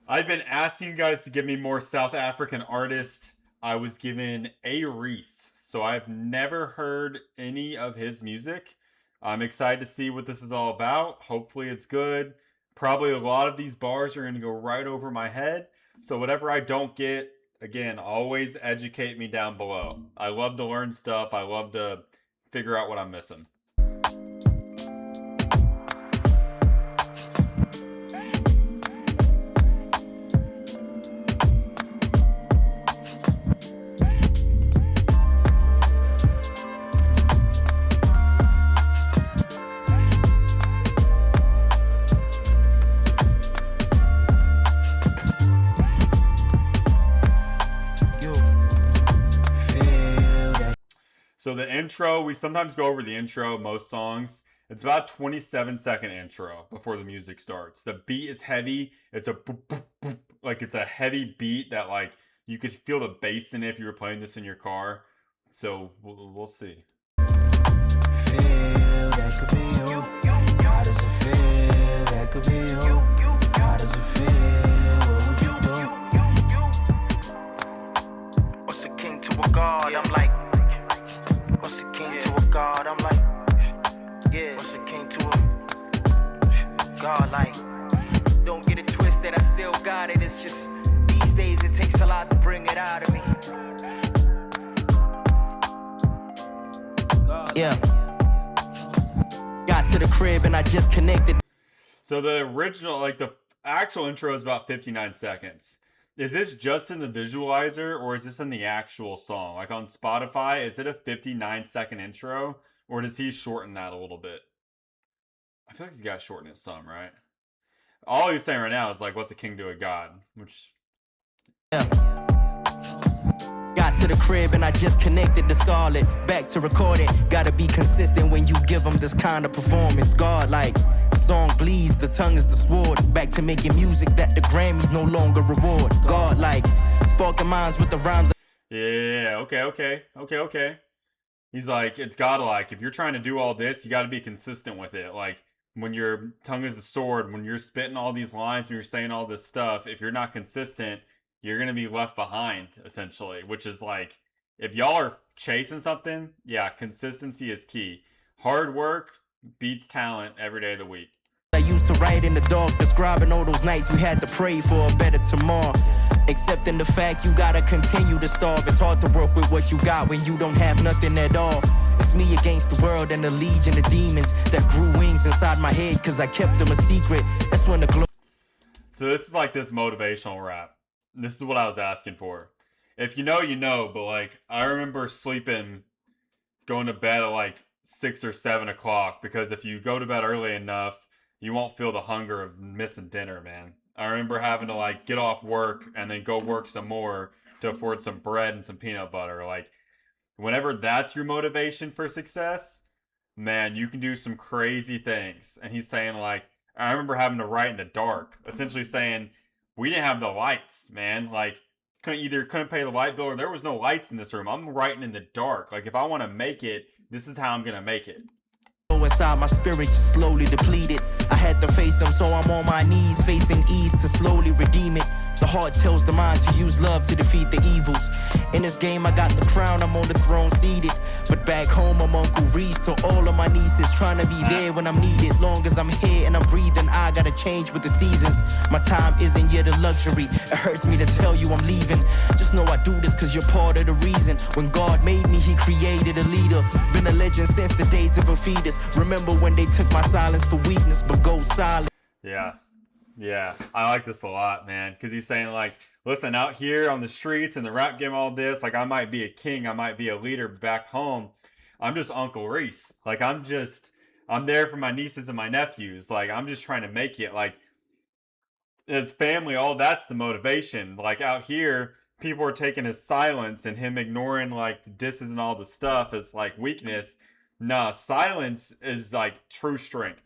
I've been asking you guys to give me more South African artists. I was given A-Reece, so I've never heard any of his music. I'm excited to see what this is all about. Hopefully, it's good. Probably a lot of these bars are going to go right over my head. So, whatever I don't get, again, always educate me down below. I love to learn stuff, I love to figure out what I'm missing. So the intro, we sometimes go over the intro, most songs. It's about 27-second intro before the music starts. The beat is heavy. It's a boop, boop, boop, like it's a heavy beat that like you could feel the bass in it if you were playing this in your car. So we'll see. Feel that could be you. How does it feel? That could be you. How does it feel? What would you do? What's a king to a god? I'm like. God, I'm like, yeah, what's a king to a Godlike. Don't get it twisted, I still got it. It's just these days it takes a lot to bring it out of me. Yeah. Got to the crib and I just connected. So the original, like the actual intro is about 59 seconds. Is this just in the visualizer or is this in the actual song? Like on Spotify, is it a 59-second intro or does he shorten that a little bit? I feel like he's got to shorten it some, right? All he's saying right now is like, what's a king to a god? Which... Yeah. Got to the crib and I just connected to Scarlet. Back to recording. Gotta be consistent when you give them this kind of performance. Godlike. Song bleeds, the tongue is the sword. Back to making music that the Grammys no longer reward. Godlike, sparking minds with the rhymes. Yeah, okay. He's like, it's godlike. If you're trying to do all this, you got to be consistent with it. Like, when your tongue is the sword, when you're spitting all these lines, when you're saying all this stuff, if you're not consistent, you're going to be left behind, essentially. Which is like, if y'all are chasing something, yeah, consistency is key. Hard work beats talent every day of the week. I used to write in the dark, describing all those nights we had to pray for a better tomorrow. Accepting the fact you gotta continue to starve. It's hard to work with what you got when you don't have nothing at all. It's me against the world and the legion of demons that grew wings inside my head cause I kept them a secret. That's when the glow. So this is like this motivational rap. This is what I was asking for. If you know, you know, but like, I remember going to bed at like 6 or 7 o'clock because if you go to bed early enough, you won't feel the hunger of missing dinner, man. I remember having to like get off work and then go work some more to afford some bread and some peanut butter. Like, whenever that's your motivation for success, man, you can do some crazy things. And he's saying like, I remember having to write in the dark, essentially saying we didn't have the lights, man. Like, couldn't pay the light bill or there was no lights in this room. I'm writing in the dark. Like, if I want to make it, this is how I'm gonna make it. Inside my spirit just slowly depleted. I had to face them, so I'm on my knees facing east to slowly redeem it. The heart tells the mind to use love to defeat the evils. In this game I got the crown, I'm on the throne seated. But back home I'm Uncle Reece to all of my nieces, trying to be there when I'm needed. Long as I'm here and I'm breathing, I gotta change with the seasons. My time isn't yet a luxury. It hurts me to tell you I'm leaving. Just know I do this cause you're part of the reason. When God made me, he created a leader. Been a legend since the days of a fetus. Remember when they took my silence for weakness, but go silent. Yeah, I like this a lot, man, because he's saying, like, listen, out here on the streets and the rap game, all this, like, I might be a king, I might be a leader back home. I'm just Uncle Reece. Like, I'm there for my nieces and my nephews. Like, I'm just trying to make it. Like, his family, all that's the motivation. Like, out here, people are taking his silence and him ignoring, like, the disses and all the stuff as, like, weakness. Nah, silence is, like, true strength.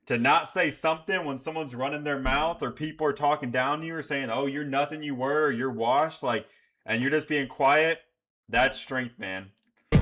To not say something when someone's running their mouth or people are talking down to you or saying, oh, you're nothing you were, or you're washed, like, and you're just being quiet, that's strength, man.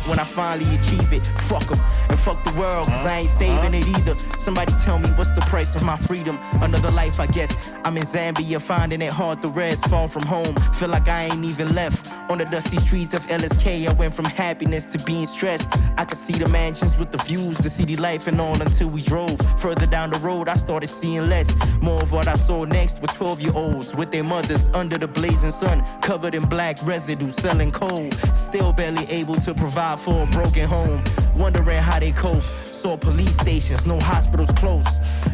when I finally achieve it. Fuck 'em and fuck the world, cause I ain't saving it either. Somebody tell me what's the price of my freedom? Another life, I guess. I'm in Zambia, finding it hard to rest. Far from home, feel like I ain't even left. On the dusty streets of LSK, I went from happiness to being stressed. I could see the mansions with the views, the city life and all until we drove. Further down the road, I started seeing less. More of what I saw next were 12-year-olds with their mothers under the blazing sun, covered in black residue, selling coal. Still barely able to provide for a broken home. Wondering how they cope. Saw police stations, no hospitals close.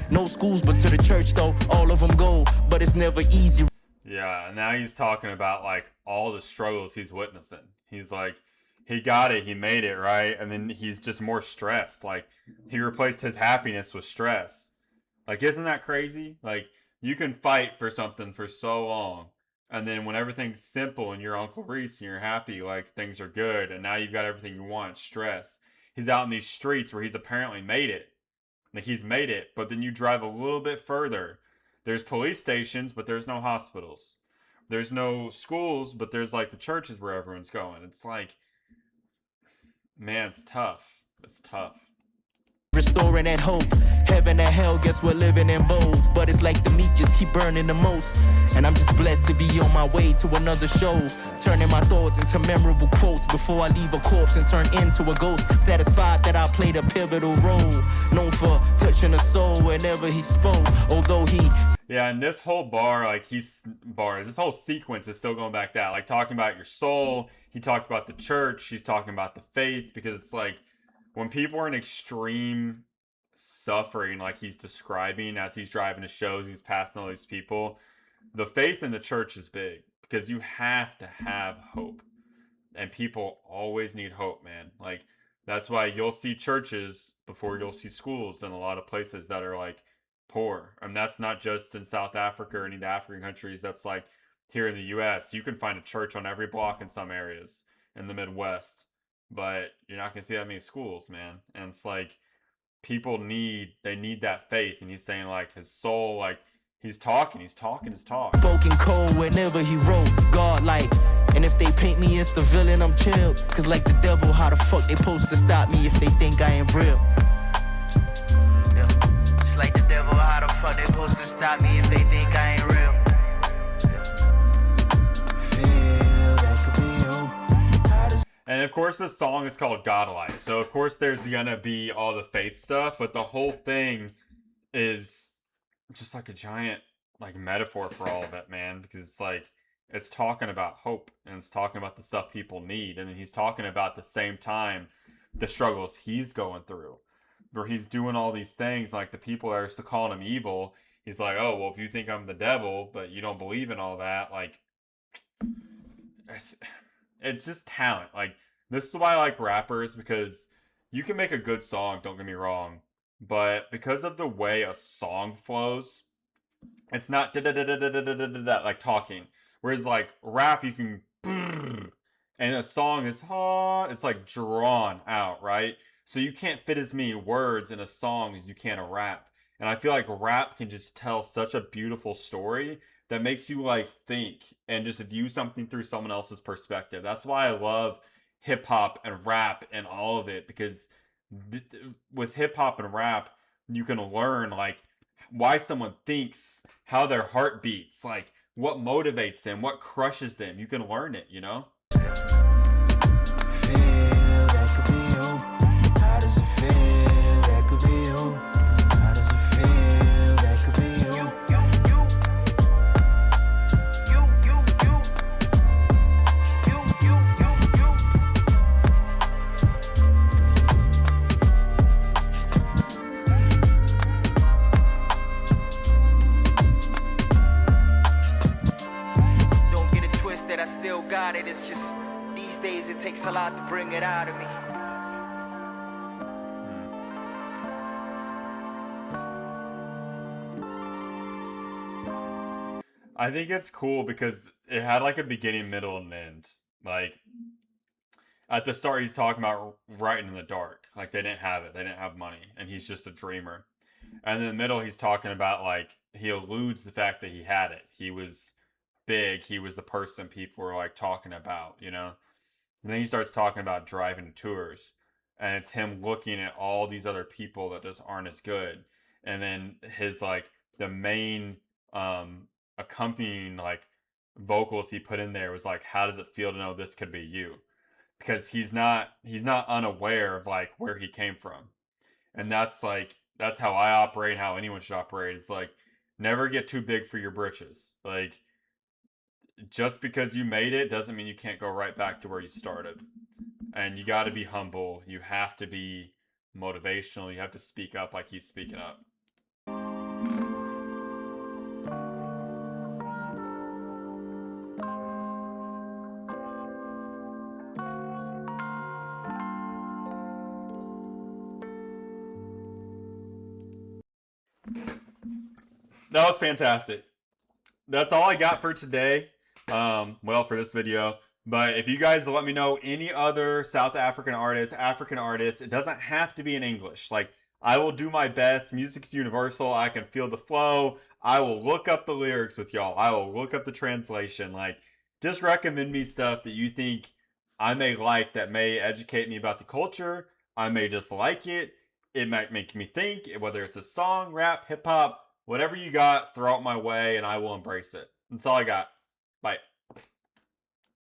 No schools, but to the church though, all of them go. But it's never easy. Yeah, and now he's talking about like all the struggles he's witnessing. He's like, he got it, he made it, right? And then he's just more stressed. Like, he replaced his happiness with stress. Like, isn't that crazy? Like, you can fight for something for so long, and then when everything's simple and you're Uncle Reece and you're happy, like things are good, and now you've got everything you want, stress. He's out in these streets where he's apparently made it. Like, he's made it, but then you drive a little bit further. There's police stations, but there's no hospitals. There's no schools, but there's like the churches where everyone's going. It's like, man, it's tough. It's tough. Restoring that hope, heaven and hell, guess we're living in both. But it's like the meat just keep burning the most. And I'm just blessed to be on my way to another show, turning my thoughts into memorable quotes before I leave a corpse and turn into a ghost. Satisfied that I played a pivotal role, known for touching a soul whenever he spoke. Although he... Yeah, and this whole this whole sequence is still going back to that. Like, talking about your soul, he talked about the church, he's talking about the faith, because it's like, when people are in extreme suffering, like he's describing as he's driving to shows, he's passing all these people, the faith in the church is big, because you have to have hope. And people always need hope, man. Like, that's why you'll see churches before you'll see schools in a lot of places that are like poor. And that's not just in South Africa or any of the African countries. That's like here in the US. You can find a church on every block in some areas in the Midwest, but you're not gonna see that many schools, man. And it's like, people need that faith. And he's saying like his soul, like he's talking his talk. Spoken cold whenever he wrote, Godlike. And if they paint me as the villain, I'm chill. Cause like the devil, how the fuck they supposed to stop me if they think I ain't real? Yeah. Just like the devil, how the fuck they supposed to stop me if they think I ain't real? And of course, this song is called Godlike. So of course, there's gonna be all the faith stuff, but the whole thing is just like a giant like metaphor for all of it, man. Because it's like, it's talking about hope, and it's talking about the stuff people need, and then he's talking about the same time the struggles he's going through, where he's doing all these things. Like, the people that are still calling him evil, he's like, oh well, if you think I'm the devil, but you don't believe in all that, like, it's just talent. Like, this is why I like rappers, because you can make a good song, don't get me wrong, but because of the way a song flows, it's not like talking. Whereas like rap, you can, and a song is it's like drawn out, right? So you can't fit as many words in a song as you can a rap. And I feel like rap can just tell such a beautiful story that makes you like think and just view something through someone else's perspective. That's why I love hip hop and rap and all of it, because with hip hop and rap, you can learn like why someone thinks, how their heart beats, like what motivates them, what crushes them. You can learn it, you know? Feel that could be you. How does it feel? That could be you. How does it feel? That could be you. Don't get it twisted, I still got it. It's just these days it takes a lot to bring it out of me. I think it's cool because it had like a beginning, middle, and end. Like, at the start, he's talking about writing in the dark. Like, they didn't have it. They didn't have money. And he's just a dreamer. And in the middle, he's talking about, like, he alludes the fact that he had it. He was big. He was the person people were, like, talking about, you know? And then he starts talking about driving tours, and it's him looking at all these other people that just aren't as good. And then his like the main accompanying like vocals he put in there was like, how does it feel to know this could be you? Because he's not unaware of like where he came from. And that's how I operate, how anyone should operate. It's like never get too big for your britches. Like just because you made it doesn't mean you can't go right back to where you started. And you got to be humble. You have to be motivational. You have to speak up like he's speaking up. That was fantastic. That's all I got for today. Well, for this video. But if you guys let me know any other South African artists, it doesn't have to be in English. Like, I will do my best. Music's universal. I can feel the flow. I will look up the lyrics with y'all. I will look up the translation. Like, just recommend me stuff that you think I may like that may educate me about the culture. I may just like it. It might make me think, whether it's a song, rap, hip hop, whatever you got, throw it my way and I will embrace it. That's all I got. Bye.